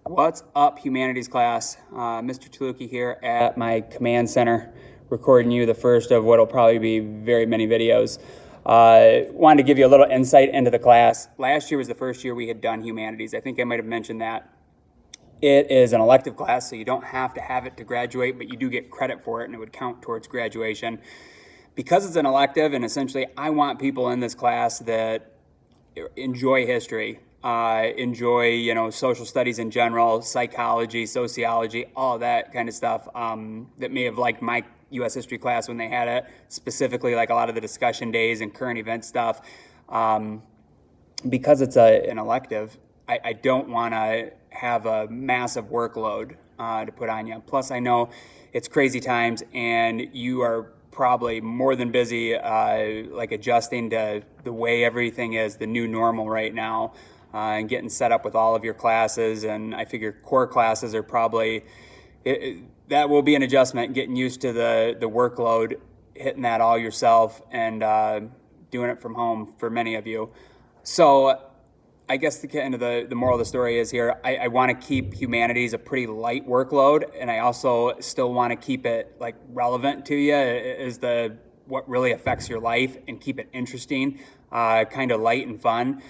What's up, humanities class? Mr. Tuluki here at my command center, recording you the first of what will probably be very many videos. Wanted to give you a little insight into the class. Last year was the first year we had done humanities. I think I might have mentioned that. It is an elective class, so you don't have to have it to graduate, but you do get credit for it, and it would count towards graduation. Because it's an elective, and essentially I want people in this class that enjoy history, enjoy, social studies in general, psychology, sociology, all that kind of stuff, that may have liked my U.S. history class when they had it, specifically like a lot of the discussion days and current event stuff. Because it's an elective, I don't want to have a massive workload to put on you. Plus, I know it's crazy times, and you are probably more than busy adjusting to the way everything is, the new normal right now, and getting set up with all of your classes. And I figure core classes are probably, that will be an adjustment, getting used to the workload, hitting that all yourself, and doing it from home for many of you. So I guess the end of the moral of the story is here, I want to keep humanities a pretty light workload, and I also still want to keep it like relevant to you is what really affects your life, and keep it interesting, kind of light and fun.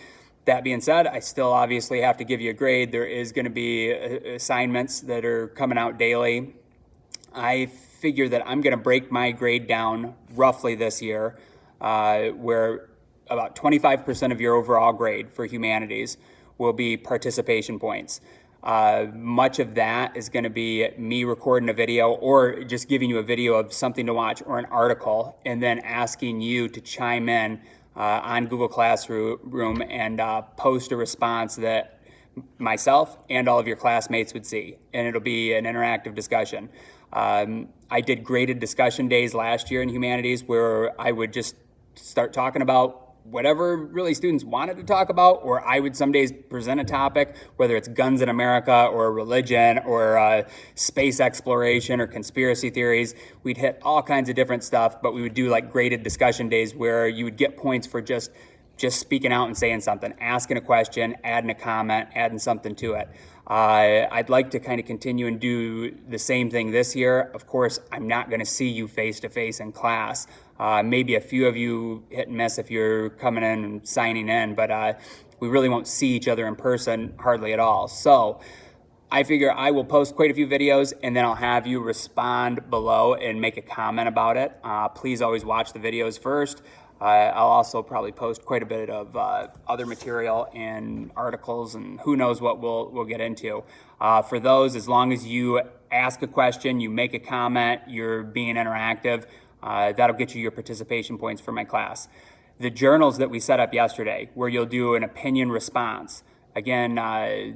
That being said, I still obviously have to give you a grade. There is going to be assignments that are coming out daily. I figure that I'm going to break my grade down roughly this year, where about 25% of your overall grade for humanities will be participation points. Much of that is going to be me recording a video, or just giving you a video of something to watch or an article, and then asking you to chime in on Google Classroom and post a response that myself and all of your classmates would see, and it'll be an interactive discussion. I did graded discussion days last year in humanities, where I would just start talking about whatever really students wanted to talk about, or I would some days present a topic, whether it's guns in America or religion or space exploration or conspiracy theories. We'd hit all kinds of different stuff, but we would do like graded discussion days where you would get points for just speaking out and saying something, asking a question, adding a comment, adding something to it. I'd like to kind of continue and do the same thing this year. Of course, I'm not going to see you face to face in class. Maybe a few of you hit and miss if you're coming in and signing in, but we really won't see each other in person hardly at all. So I figure I will post quite a few videos, and then I'll have you respond below and make a comment about it. Please always watch the videos first. I'll also probably post quite a bit of other material and articles, and who knows what we'll get into. For those, as long as you ask a question, you make a comment, you're being interactive, that'll get you your participation points for my class. The journals that we set up yesterday, where you'll do an opinion response, again,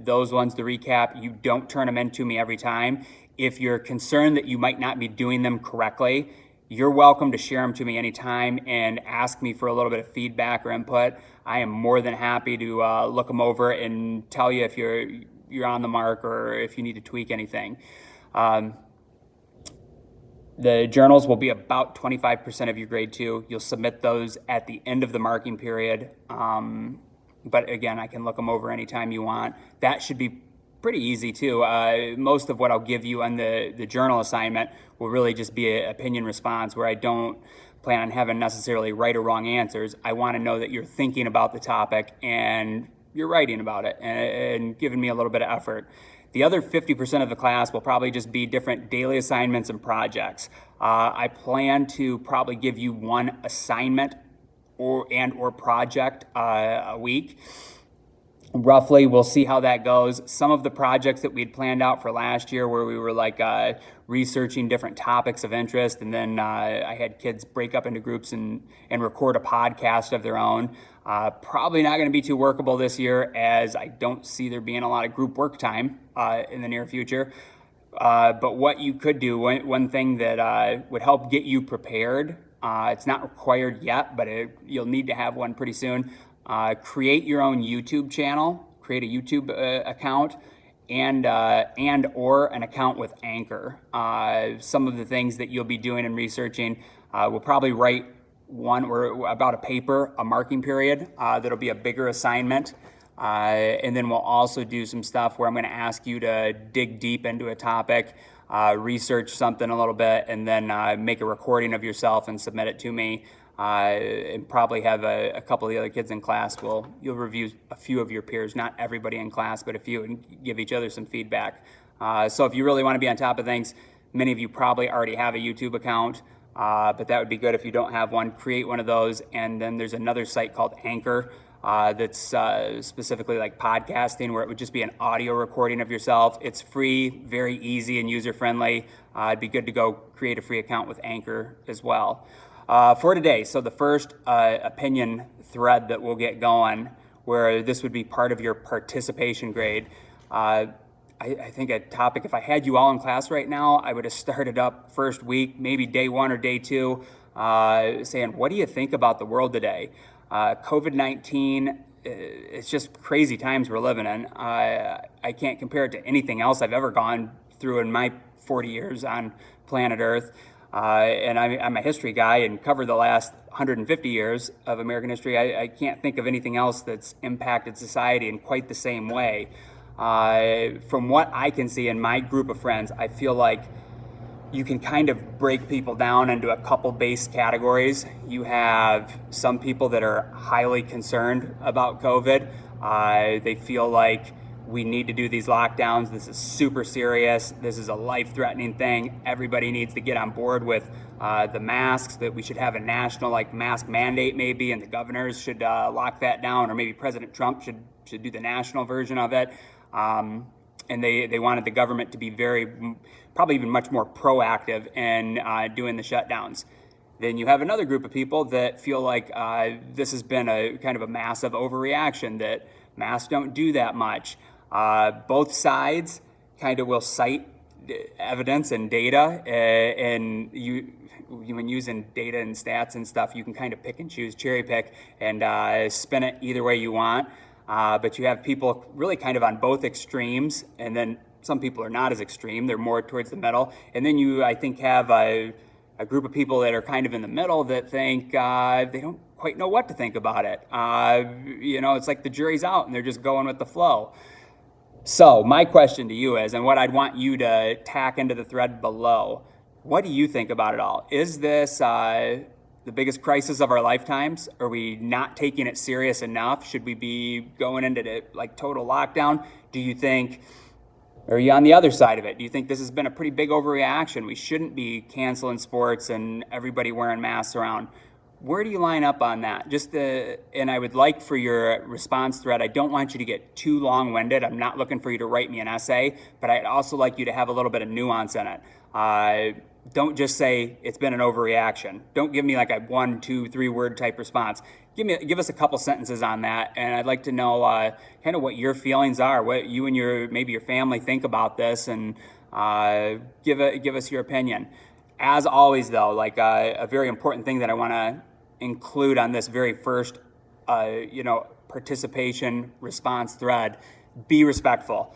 those ones, to recap, you don't turn them into me every time. If you're concerned that you might not be doing them correctly, you're welcome to share them to me anytime and ask me for a little bit of feedback or input. I am more than happy to look them over and tell you if you're on the mark or if you need to tweak anything. The journals will be about 25% of your grade 2. You'll submit those at the end of the marking period. But again, I can look them over anytime you want. That should be pretty easy too. Most of what I'll give you on the journal assignment will really just be an opinion response, where I don't plan on having necessarily right or wrong answers. I want to know that you're thinking about the topic and you're writing about it and giving me a little bit of effort. The other 50% of the class will probably just be different daily assignments and projects. I plan to probably give you one assignment or project a week. Roughly, we'll see how that goes. Some of the projects that we had planned out for last year, where we were researching different topics of interest, and then I had kids break up into groups and record a podcast of their own. Probably not going to be too workable this year, as I don't see there being a lot of group work time in the near future. But what you could do, one thing that would help get you prepared, it's not required yet, but you'll need to have one pretty soon. Create your own YouTube channel, create a YouTube account, and or an account with Anchor. Some of the things that you'll be doing and researching, we'll probably write one or about a paper, a marking period, that'll be a bigger assignment. And then we'll also do some stuff where I'm going to ask you to dig deep into a topic, research something a little bit, and then make a recording of yourself and submit it to me. And probably have a couple of the other kids in class. You'll review a few of your peers, not everybody in class, but a few, and give each other some feedback. So if you really want to be on top of things, many of you probably already have a YouTube account, but that would be good if you don't have one. Create one of those, and then there's another site called Anchor that's specifically like podcasting, where it would just be an audio recording of yourself. It's free, very easy and user-friendly. It'd be good to go create a free account with Anchor as well. For today, so the first opinion thread that we'll get going, where this would be part of your participation grade. I think a topic, if I had you all in class right now, I would have started up first week, maybe day one or day two, saying, what do you think about the world today? COVID-19, it's just crazy times we're living in. I can't compare it to anything else I've ever gone through in my 40 years on planet Earth. And I'm a history guy and covered the last 150 years of American history. I can't think of anything else that's impacted society in quite the same way. From what I can see in my group of friends, I feel like you can kind of break people down into a couple base categories. You have some people that are highly concerned about COVID. They feel like we need to do these lockdowns. This is super serious. This is a life-threatening thing. Everybody needs to get on board with the masks, that we should have a national mask mandate maybe, and the governors should lock that down, or maybe President Trump should do the national version of it. And they wanted the government to be probably even much more proactive in doing the shutdowns. Then you have another group of people that feel like this has been a kind of a massive overreaction, that masks don't do that much. Both sides kind of will cite evidence and data, and when using data and stats and stuff, you can kind of pick and choose, cherry pick, and spin it either way you want. But you have people really kind of on both extremes, and then some people are not as extreme. They're more towards the middle. And then you, I think, have a group of people that are kind of in the middle that think they don't quite know what to think about it. It's like the jury's out and they're just going with the flow. So my question to you is, and what I'd want you to tack into the thread below, what do you think about it all? Is this the biggest crisis of our lifetimes? Are we not taking it serious enough? Should we be going into total lockdown? Do you think, are you on the other side of it? Do you think this has been a pretty big overreaction? We shouldn't be canceling sports and everybody wearing masks around. Where do you line up on that? And I would like for your response thread, I don't want you to get too long-winded. I'm not looking for you to write me an essay, but I'd also like you to have a little bit of nuance in it. Don't just say it's been an overreaction. Don't give me like a 1, 2, 3 word type response. Give us a couple sentences on that, and I'd like to know kind of what your feelings are, what you and maybe your family think about this, and give us your opinion. As always, though, a very important thing that I want to include on this very first, participation response thread: be respectful.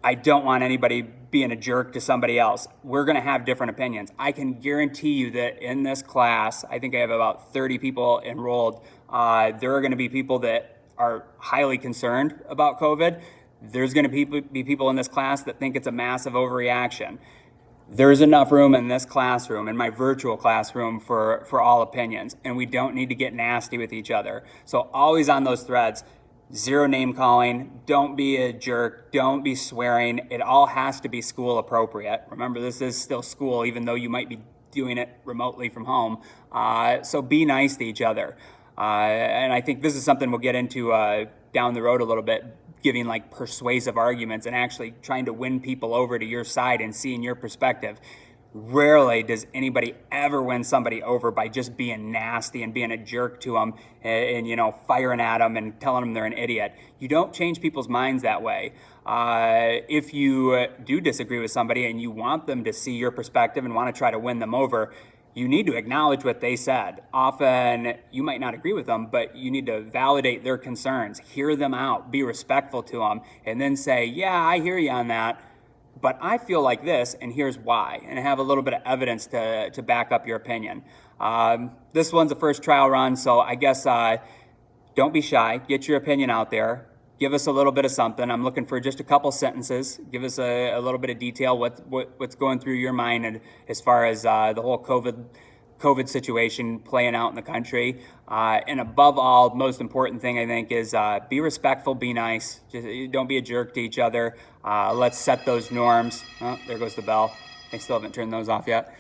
I don't want anybody being a jerk to somebody else. We're going to have different opinions. I can guarantee you that in this class, I think I have about 30 people enrolled. There are going to be people that are highly concerned about COVID. There's going to be people in this class that think it's a massive overreaction. There's enough room in this classroom, in my virtual classroom, for all opinions, and we don't need to get nasty with each other. So always on those threads, zero name calling, don't be a jerk, don't be swearing. It all has to be school appropriate. Remember, this is still school, even though you might be doing it remotely from home. So be nice to each other. And I think this is something we'll get into down the road a little bit, giving persuasive arguments and actually trying to win people over to your side and seeing your perspective. Rarely does anybody ever win somebody over by just being nasty and being a jerk to them and firing at them and telling them they're an idiot. You don't change people's minds that way. If you do disagree with somebody and you want them to see your perspective and want to try to win them over, you need to acknowledge what they said. Often you might not agree with them, but you need to validate their concerns, hear them out, be respectful to them, and then say, yeah, I hear you on that, but I feel like this, and here's why, and have a little bit of evidence to back up your opinion. This one's a first trial run, so I guess don't be shy. Get your opinion out there. give us a little bit of something. I'm looking for just a couple sentences. Give us a little bit of detail, what's going through your mind, and as far as the whole COVID situation playing out in the country. And above all, most important thing I think is be respectful, be nice. Just don't be a jerk to each other. Let's set those norms. Oh, there goes the bell. I still haven't turned those off yet.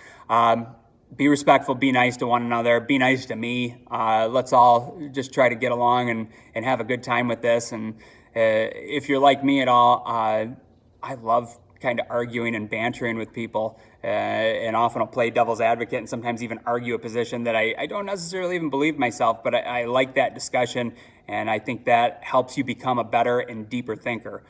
Be respectful, be nice to one another, be nice to me. Let's all just try to get along and have a good time with this. And if you're like me at all, I love kind of arguing and bantering with people, and often I'll play devil's advocate and sometimes even argue a position that I don't necessarily even believe myself, but I like that discussion, and I think that helps you become a better and deeper thinker.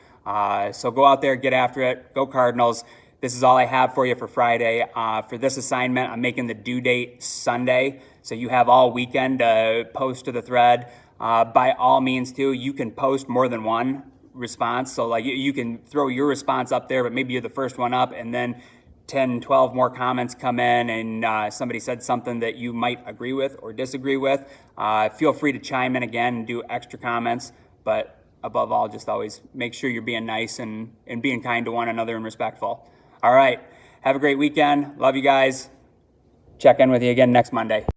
So go out there, get after it, go Cardinals. This is all I have for you for Friday. For this assignment, I'm making the due date Sunday, so you have all weekend to post to the thread. By all means, too, you can post more than one response. So like you can throw your response up there, but maybe you're the first one up, and then 10, 12 more comments come in, and somebody said something that you might agree with or disagree with. Feel free to chime in again and do extra comments, but above all, just always make sure you're being nice and being kind to one another and respectful. All right. Have a great weekend. Love you guys. Check in with you again next Monday.